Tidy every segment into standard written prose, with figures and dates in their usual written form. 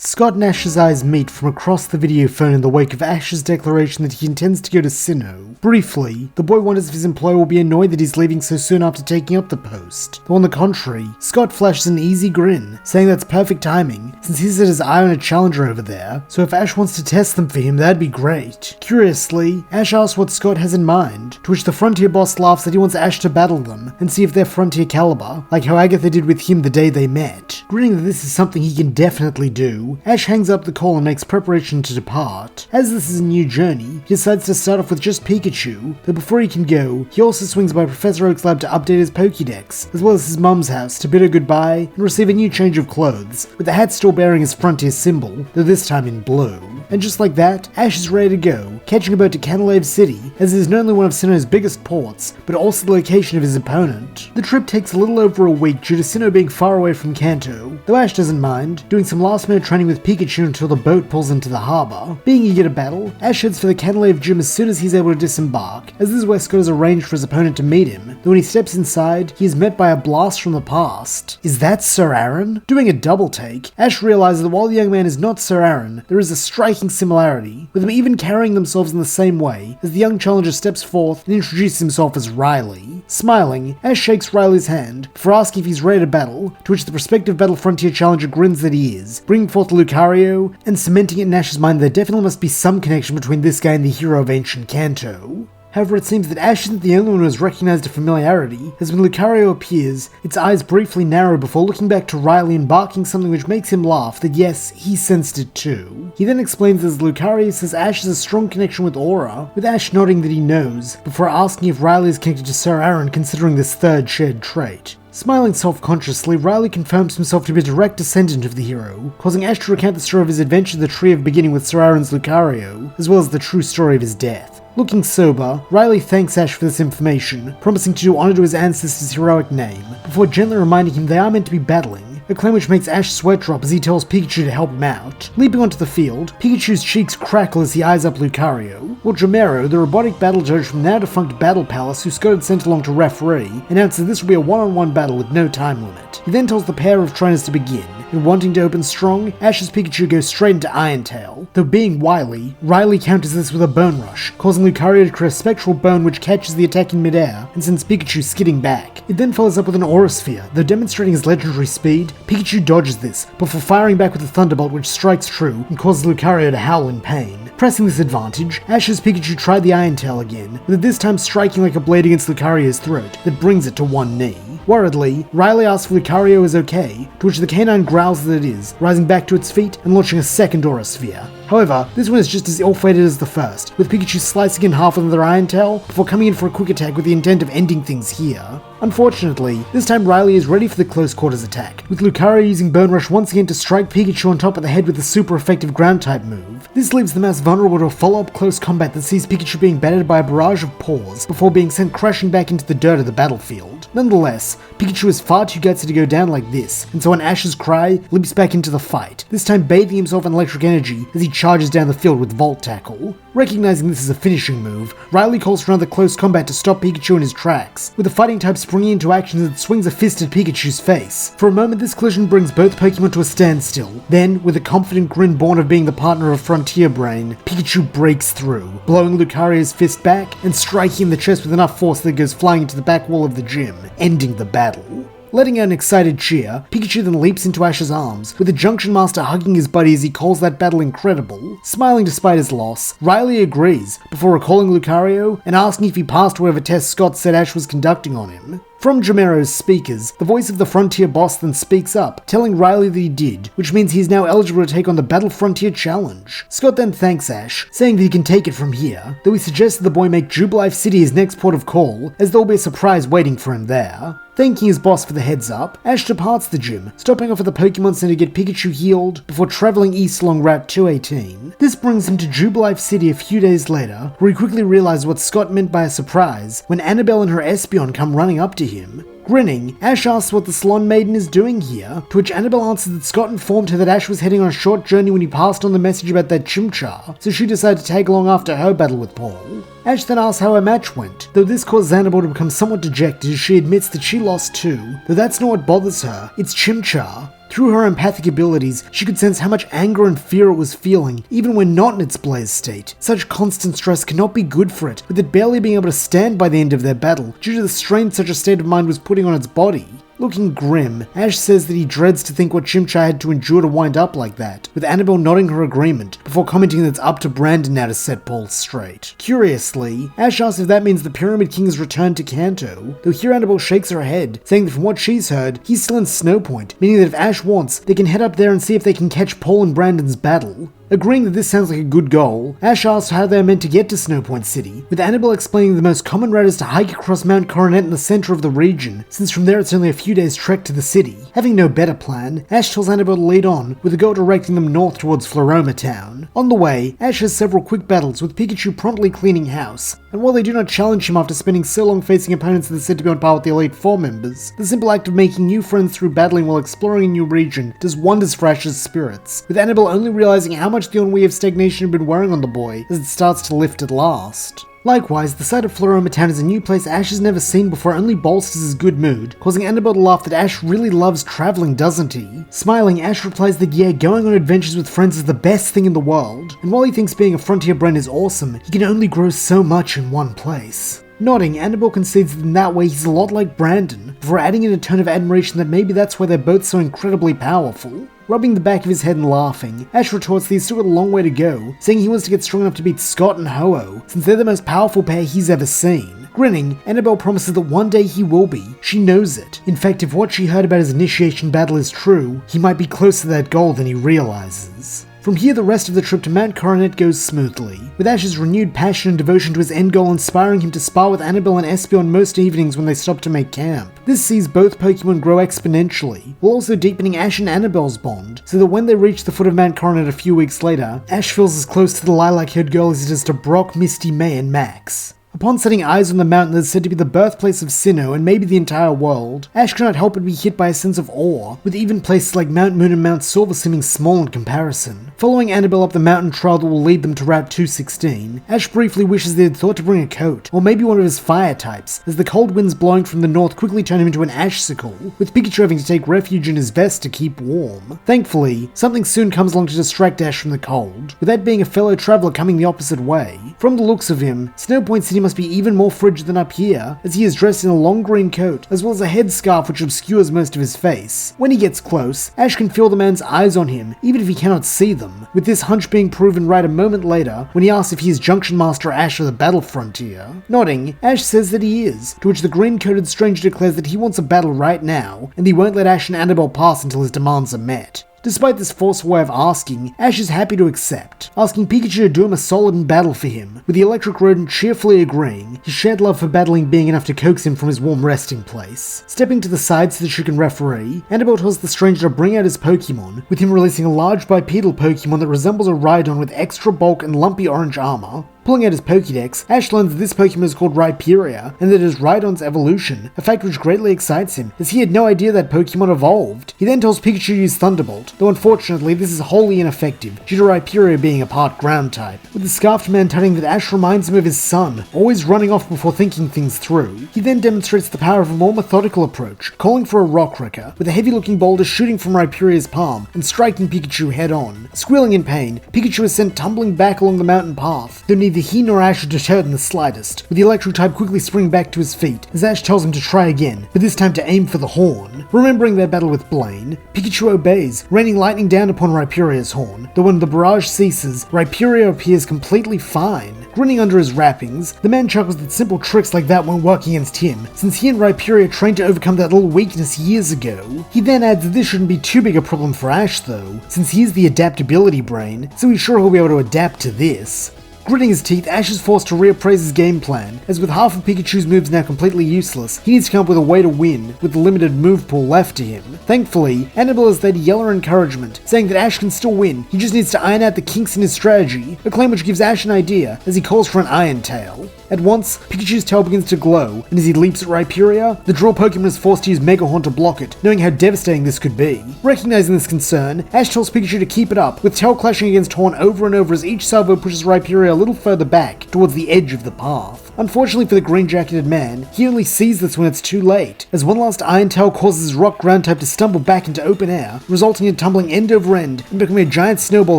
Scott and Ash's eyes meet from across the video phone in the wake of Ash's declaration that he intends to go to Sinnoh. Briefly, the boy wonders if his employer will be annoyed that he's leaving so soon after taking up the post. Though on the contrary, Scott flashes an easy grin, saying that's perfect timing, since he's had his eye on a challenger over there, so if Ash wants to test them for him, that'd be great. Curiously, Ash asks what Scott has in mind, to which the Frontier boss laughs that he wants Ash to battle them, and see if they're Frontier caliber, like how Agatha did with him the day they met. Grinning that this is something he can definitely do, Ash hangs up the call and makes preparation to depart. As this is a new journey, he decides to start off with just Pikachu, though before he can go, he also swings by Professor Oak's lab to update his Pokédex, as well as his mum's house to bid her goodbye and receive a new change of clothes, with the hat still bearing his Frontier symbol, though this time in blue. And just like that, Ash is ready to go, catching a boat to Canalave City, as it is not only one of Sinnoh's biggest ports, but also the location of his opponent. The trip takes a little over a week due to Sinnoh being far away from Kanto, though Ash doesn't mind, doing some last minute training with Pikachu until the boat pulls into the harbour. Being eager to battle, Ash heads for the Canalave gym as soon as he's able to disembark, as this is where Scott has arranged for his opponent to meet him, though when he steps inside, he is met by a blast from the past. Is that Sir Aaron? Doing a double take, Ash realizes that while the young man is not Sir Aaron, there is a striking similarity, with them even carrying themselves in the same way as the young challenger steps forth and introduces himself as Riley. Smiling, Ash shakes Riley's hand before asking if he's ready to battle, to which the prospective Battle Frontier challenger grins that he is, bringing forth Lucario and cementing it in Ash's mind that there definitely must be some connection between this guy and the hero of ancient Kanto. However, it seems that Ash isn't the only one who has recognized a familiarity, as when Lucario appears, its eyes briefly narrow before looking back to Riley and barking something which makes him laugh that yes, he sensed it too. He then explains as Lucario says Ash has a strong connection with Aura, with Ash nodding that he knows, before asking if Riley is connected to Sir Aaron considering this third shared trait. Smiling self-consciously, Riley confirms himself to be a direct descendant of the hero, causing Ash to recount the story of his adventure to the tree of beginning with Sir Aaron's Lucario, as well as the true story of his death. Looking sober, Riley thanks Ash for this information, promising to do honor to his ancestor's heroic name, before gently reminding him they are meant to be battling, a claim which makes Ash sweat drop as he tells Pikachu to help him out. Leaping onto the field, Pikachu's cheeks crackle as he eyes up Lucario, while Jamero, the robotic battle judge from the now-defunct Battle Palace who Scott had sent along to referee, announces this will be a one-on-one battle with no time limit. He then tells the pair of trainers to begin, and wanting to open strong, Ash's Pikachu goes straight into Iron Tail. Though being wily, Riley counters this with a Bone Rush, causing Lucario to create a spectral bone which catches the attack in midair and sends Pikachu skidding back. It then follows up with an Aura Sphere, though demonstrating his legendary speed, Pikachu dodges this, before firing back with a Thunderbolt which strikes true and causes Lucario to howl in pain. Pressing this advantage, Ash's Pikachu tried the Iron Tail again, with it this time striking like a blade against Lucario's throat that brings it to one knee. Worriedly, Riley asks if Lucario is okay, to which the canine growls that it is, rising back to its feet and launching a second Aura Sphere. However, this one is just as ill-fated as the first, with Pikachu slicing in half with another Iron Tail before coming in for a quick attack with the intent of ending things here. Unfortunately, this time Riley is ready for the close quarters attack, with Lucario using Bone Rush once again to strike Pikachu on top of the head with a super effective ground type move. This leaves the mouse vulnerable to a follow-up close combat that sees Pikachu being battered by a barrage of paws before being sent crashing back into the dirt of the battlefield. Nonetheless, Pikachu is far too gutsy to go down like this, and so on Ash's cry, leaps back into the fight, this time bathing himself in electric energy as he charges down the field with Volt Tackle. Recognizing this as a finishing move, Riley calls for another close combat to stop Pikachu in his tracks, with the fighting type springing into action as it swings a fist at Pikachu's face. For a moment, this collision brings both Pokemon to a standstill. Then, with a confident grin born of being the partner of Frontier Brain, Pikachu breaks through, blowing Lucario's fist back and striking in the chest with enough force that it goes flying into the back wall of the gym, ending the battle. Letting out an excited cheer, Pikachu then leaps into Ash's arms, with the Junction Master hugging his buddy as he calls that battle incredible. Smiling despite his loss, Riley agrees, before recalling Lucario and asking if he passed whatever test Scott said Ash was conducting on him. From Jamero's speakers, the voice of the Frontier boss then speaks up, telling Riley that he did, which means he is now eligible to take on the Battle Frontier Challenge. Scott then thanks Ash, saying that he can take it from here, though he suggests that the boy make Jubilife City his next port of call, as there will be a surprise waiting for him there. Thanking his boss for the heads up, Ash departs the gym, stopping off at the Pokemon Center to get Pikachu healed, before traveling east along Route 218. This brings him to Jubilife City a few days later, where he quickly realizes what Scott meant by a surprise, when Annabelle and her Espeon come running up to him. Grinning, Ash asks what the Salon Maiden is doing here, to which Annabelle answers that Scott informed her that Ash was heading on a short journey when he passed on the message about that Chimchar, so she decided to tag along after her battle with Paul. Ash then asks how her match went, though this caused Annabelle to become somewhat dejected as she admits that she lost too, though that's not what bothers her, it's Chimchar. Through her empathic abilities, she could sense how much anger and fear it was feeling, even when not in its blaze state. Such constant stress cannot be good for it, with it barely being able to stand by the end of their battle, due to the strain such a state of mind was putting on its body. Looking grim, Ash says that he dreads to think what Chimchar had to endure to wind up like that, with Annabelle nodding her agreement, before commenting that it's up to Brandon now to set Paul straight. Curiously, Ash asks if that means the Pyramid King has returned to Kanto, though here Annabelle shakes her head, saying that from what she's heard, he's still in Snowpoint, meaning that if Ash wants, they can head up there and see if they can catch Paul and Brandon's battle. Agreeing that this sounds like a good goal, Ash asks how they are meant to get to Snowpoint City, with Annabelle explaining the most common route is to hike across Mount Coronet in the center of the region, since from there it's only a few days' trek to the city. Having no better plan, Ash tells Annabelle to lead on, with the goal directing them north towards Floroma Town. On the way, Ash has several quick battles, with Pikachu promptly cleaning house, and while they do not challenge him after spending so long facing opponents that are said to be on par with the Elite Four members, the simple act of making new friends through battling while exploring a new region does wonders for Ash's spirits, with Annabelle only realizing how much the ennui of stagnation had been wearing on the boy as it starts to lift at last. Likewise, the sight of Floroma Town as a new place Ash has never seen before only bolsters his good mood, causing Annabelle to laugh that Ash really loves traveling, doesn't he? Smiling, Ash replies that yeah, going on adventures with friends is the best thing in the world, and while he thinks being a frontier brain is awesome, he can only grow so much in one place. Nodding, Annabelle concedes that in that way he's a lot like Brandon, before adding in a tone of admiration that maybe that's why they're both so incredibly powerful. Rubbing the back of his head and laughing, Ash retorts that he's still got a long way to go, saying he wants to get strong enough to beat Scott and Ho-Oh, since they're the most powerful pair he's ever seen. Grinning, Annabelle promises that one day he will be. She knows it. In fact, if what she heard about his initiation battle is true, he might be closer to that goal than he realizes. From here, the rest of the trip to Mount Coronet goes smoothly, with Ash's renewed passion and devotion to his end goal inspiring him to spar with Annabelle and Espeon most evenings when they stop to make camp. This sees both Pokemon grow exponentially, while also deepening Ash and Annabelle's bond, so that when they reach the foot of Mount Coronet a few weeks later, Ash feels as close to the lilac-haired girl as he does to Brock, Misty, May, and Max. Upon setting eyes on the mountain that is said to be the birthplace of Sinnoh and maybe the entire world, Ash cannot help but be hit by a sense of awe, with even places like Mount Moon and Mount Silver seeming small in comparison. Following Annabelle up the mountain trail that will lead them to Route 216, Ash briefly wishes they had thought to bring a coat, or maybe one of his fire types, as the cold winds blowing from the north quickly turn him into an ashsicle, with Pikachu having to take refuge in his vest to keep warm. Thankfully, something soon comes along to distract Ash from the cold, with that being a fellow traveler coming the opposite way. From the looks of him, Snowpoint City must be even more frigid than up here, as he is dressed in a long green coat, as well as a headscarf which obscures most of his face. When he gets close, Ash can feel the man's eyes on him, even if he cannot see them, with this hunch being proven right a moment later when he asks if he is Junction Master Ash of the Battle Frontier. Nodding, Ash says that he is, to which the green-coated stranger declares that he wants a battle right now, and he won't let Ash and Annabelle pass until his demands are met. Despite this forceful way of asking, Ash is happy to accept, asking Pikachu to do him a solid in battle for him, with the electric rodent cheerfully agreeing, his shared love for battling being enough to coax him from his warm resting place. Stepping to the side so that she can referee, Annabelle tells the stranger to bring out his Pokemon, with him releasing a large bipedal Pokemon that resembles a Rhydon with extra bulk and lumpy orange armor. Pulling out his Pokédex, Ash learns that this Pokemon is called Rhyperior, and that it is Rhydon's evolution, a fact which greatly excites him, as he had no idea that Pokemon evolved. He then tells Pikachu to use Thunderbolt, though unfortunately this is wholly ineffective, due to Rhyperior being a part ground type, with the scarfed man telling that Ash reminds him of his son, always running off before thinking things through. He then demonstrates the power of a more methodical approach, calling for a Rock Wrecker, with a heavy-looking boulder shooting from Rhyperior's palm and striking Pikachu head-on. Squealing in pain, Pikachu is sent tumbling back along the mountain path, though neither he nor Ash are deterred in the slightest, with the electric type quickly springing back to his feet as Ash tells him to try again, but this time to aim for the horn. Remembering their battle with Blaine, Pikachu obeys, raining lightning down upon Rhyperior's horn, though when the barrage ceases, Rhyperior appears completely fine. Grinning under his wrappings, the man chuckles that simple tricks like that won't work against him, since he and Rhyperior trained to overcome that little weakness years ago. He then adds that this shouldn't be too big a problem for Ash though, since he's the adaptability brain, so he's sure he'll be able to adapt to this. Gritting his teeth, Ash is forced to reappraise his game plan, as with half of Pikachu's moves now completely useless, he needs to come up with a way to win, with the limited move pool left to him. Thankfully, Annabelle has there to yell her encouragement, saying that Ash can still win, he just needs to iron out the kinks in his strategy, a claim which gives Ash an idea, as he calls for an Iron Tail. At once, Pikachu's tail begins to glow, and as he leaps at Rhyperior, the draw Pokemon is forced to use Mega Horn to block it, knowing how devastating this could be. Recognizing this concern, Ash tells Pikachu to keep it up, with tail clashing against Horn over and over as each salvo pushes Rhyperior a little further back, towards the edge of the path. Unfortunately for the green-jacketed man, he only sees this when it's too late, as one last Iron Tail causes his rock ground type to stumble back into open air, resulting in tumbling end over end and becoming a giant snowball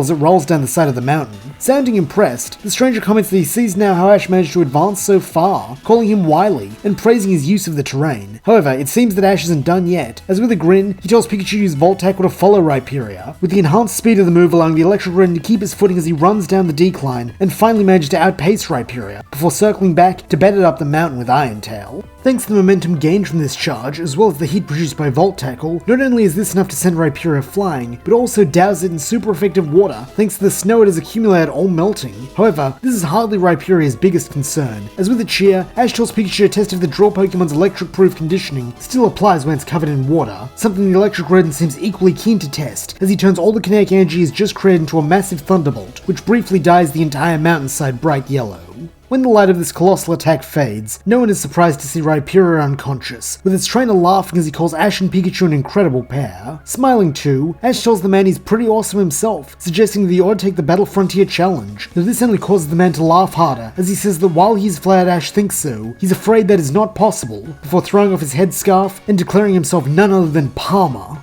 as it rolls down the side of the mountain. Sounding impressed, the stranger comments that he sees now how Ash managed to advance so far, calling him wily and praising his use of the terrain. However, it seems that Ash isn't done yet, as with a grin, he tells Pikachu to use Volt Tackle to follow Rhyperior, with the enhanced speed of the move allowing the electric Greninja to keep his footing as he runs down the decline and finally manages to outpace Rhyperior, before circling back to bed it up the mountain with Iron Tail. Thanks to the momentum gained from this charge, as well as the heat produced by Volt Tackle, not only is this enough to send Rhyperior flying, but also douse it in super effective water, thanks to the snow it has accumulated all melting. However, this is hardly Rhyperior's biggest concern, as with a cheer, Ash tells Pikachu to test if the draw Pokemon's electric-proof conditioning still applies when it's covered in water, something the electric rodent seems equally keen to test, as he turns all the kinetic energy he's just created into a massive thunderbolt, which briefly dyes the entire mountainside bright yellow. When the light of this colossal attack fades, no one is surprised to see Rhyperior unconscious, with its trainer laughing as he calls Ash and Pikachu an incredible pair. Smiling too, Ash tells the man he's pretty awesome himself, suggesting that he ought to take the Battle Frontier challenge, though this only causes the man to laugh harder, as he says that while he's flattered Ash thinks so, he's afraid that is not possible, before throwing off his headscarf and declaring himself none other than Palmer.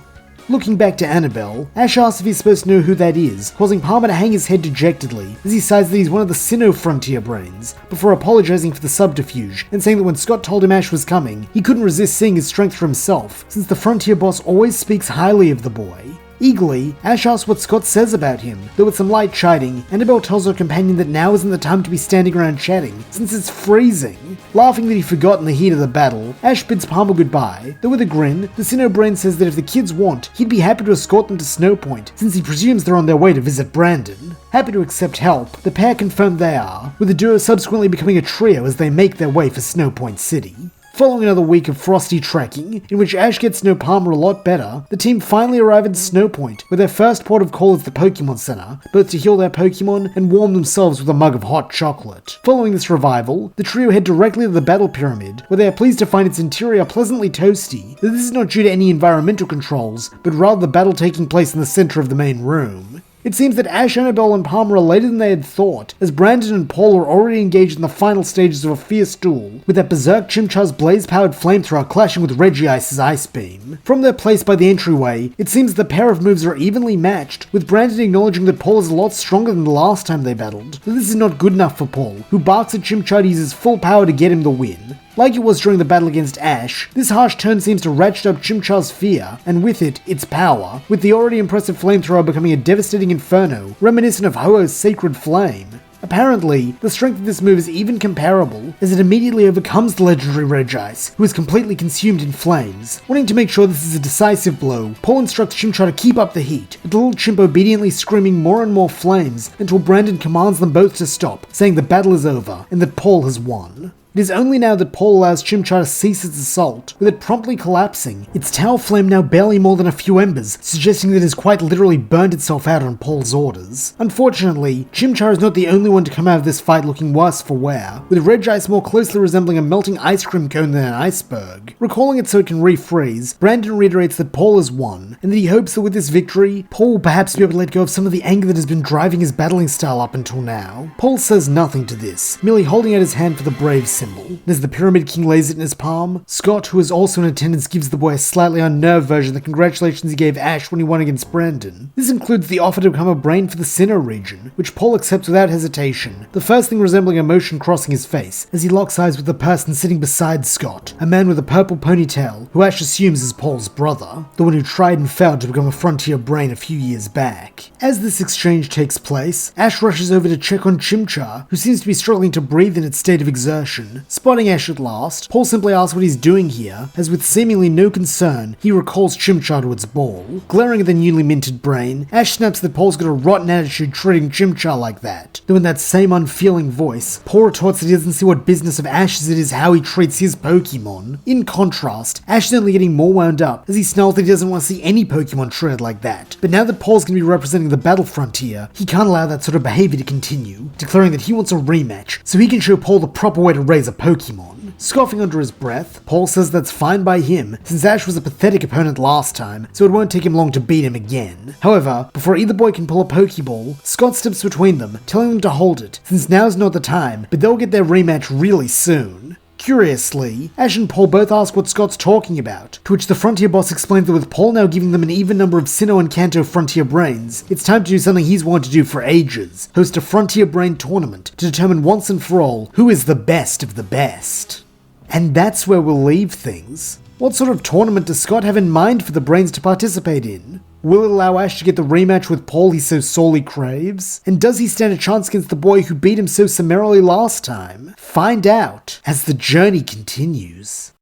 Looking back to Annabelle, Ash asks if he's supposed to know who that is, causing Palmer to hang his head dejectedly, as he decides that he's one of the Sinnoh Frontier Brains, before apologizing for the subterfuge, and saying that when Scott told him Ash was coming, he couldn't resist seeing his strength for himself, since the Frontier boss always speaks highly of the boy. Eagerly, Ash asks what Scott says about him, though with some light chiding, Annabelle tells her companion that now isn't the time to be standing around chatting, since it's freezing. Laughing that he forgot in the heat of the battle, Ash bids Palmer goodbye, though with a grin, the Sinnoh Brain says that if the kids want, he'd be happy to escort them to Snowpoint, since he presumes they're on their way to visit Brandon. Happy to accept help, the pair confirm they are, with the duo subsequently becoming a trio as they make their way for Snowpoint City. Following another week of frosty trekking, in which Ash gets to know Palmer a lot better, the team finally arrive at Snowpoint, where their first port of call is the Pokemon Center, both to heal their Pokemon and warm themselves with a mug of hot chocolate. Following this revival, the trio head directly to the Battle Pyramid, where they are pleased to find its interior pleasantly toasty, though this is not due to any environmental controls, but rather the battle taking place in the center of the main room. It seems that Ash, Annabelle, and Palmer are later than they had thought, as Brandon and Paul are already engaged in the final stages of a fierce duel, with that berserk Chimchar's blaze-powered flamethrower clashing with Regice's ice beam. From their place by the entryway, it seems the pair of moves are evenly matched, with Brandon acknowledging that Paul is a lot stronger than the last time they battled, but this is not good enough for Paul, who barks at Chimchar to use his full power to get him the win. Like it was during the battle against Ash, this harsh turn seems to ratchet up Chimchar's fear, and with it, its power, with the already impressive flamethrower becoming a devastating inferno, reminiscent of Ho-Oh's sacred flame. Apparently, the strength of this move is even comparable, as it immediately overcomes the legendary Regice, who is completely consumed in flames. Wanting to make sure this is a decisive blow, Paul instructs Chimchar to keep up the heat, with the little chimp obediently screaming more and more flames until Brandon commands them both to stop, saying the battle is over, and that Paul has won. It is only now that Paul allows Chimchar to cease its assault, with it promptly collapsing, its tail flame now barely more than a few embers, suggesting that it has quite literally burned itself out on Paul's orders. Unfortunately, Chimchar is not the only one to come out of this fight looking worse for wear, with Regice more closely resembling a melting ice cream cone than an iceberg. Recalling it so it can refreeze, Brandon reiterates that Paul has won, and that he hopes that with this victory, Paul will perhaps be able to let go of some of the anger that has been driving his battling style up until now. Paul says nothing to this, merely holding out his hand for the brave symbol. As the Pyramid King lays it in his palm, Scott, who is also in attendance, gives the boy a slightly unnerved version of the congratulations he gave Ash when he won against Brandon. This includes the offer to become a brain for the Sinnoh region, which Paul accepts without hesitation, the first thing resembling emotion crossing his face, as he locks eyes with the person sitting beside Scott, a man with a purple ponytail, who Ash assumes is Paul's brother, the one who tried and failed to become a Frontier brain a few years back. As this exchange takes place, Ash rushes over to check on Chimchar, who seems to be struggling to breathe in its state of exertion. Spotting Ash at last, Paul simply asks what he's doing here, as with seemingly no concern, he recalls Chimchar to its ball. Glaring at the newly minted brain, Ash snaps that Paul's got a rotten attitude treating Chimchar like that. Though in that same unfeeling voice, Paul retorts that he doesn't see what business of Ash's it is how he treats his Pokemon. In contrast, Ash is only getting more wound up, as he snarls that he doesn't want to see any Pokemon treated like that. But now that Paul's going to be representing the Battle Frontier, he can't allow that sort of behavior to continue, declaring that he wants a rematch, so he can show Paul the proper way to raise a Pokemon. Scoffing under his breath, Paul says that's fine by him, since Ash was a pathetic opponent last time, so it won't take him long to beat him again. However, before either boy can pull a Pokeball, Scott steps between them, telling them to hold it, since now's not the time, but they'll get their rematch really soon. Curiously, Ash and Paul both ask what Scott's talking about, to which the Frontier boss explains that with Paul now giving them an even number of Sinnoh and Kanto Frontier brains, it's time to do something he's wanted to do for ages: host a Frontier Brain tournament to determine once and for all who is the best of the best. And that's where we'll leave things. What sort of tournament does Scott have in mind for the brains to participate in? Will it allow Ash to get the rematch with Paul he so sorely craves? And does he stand a chance against the boy who beat him so summarily last time? Find out as the journey continues.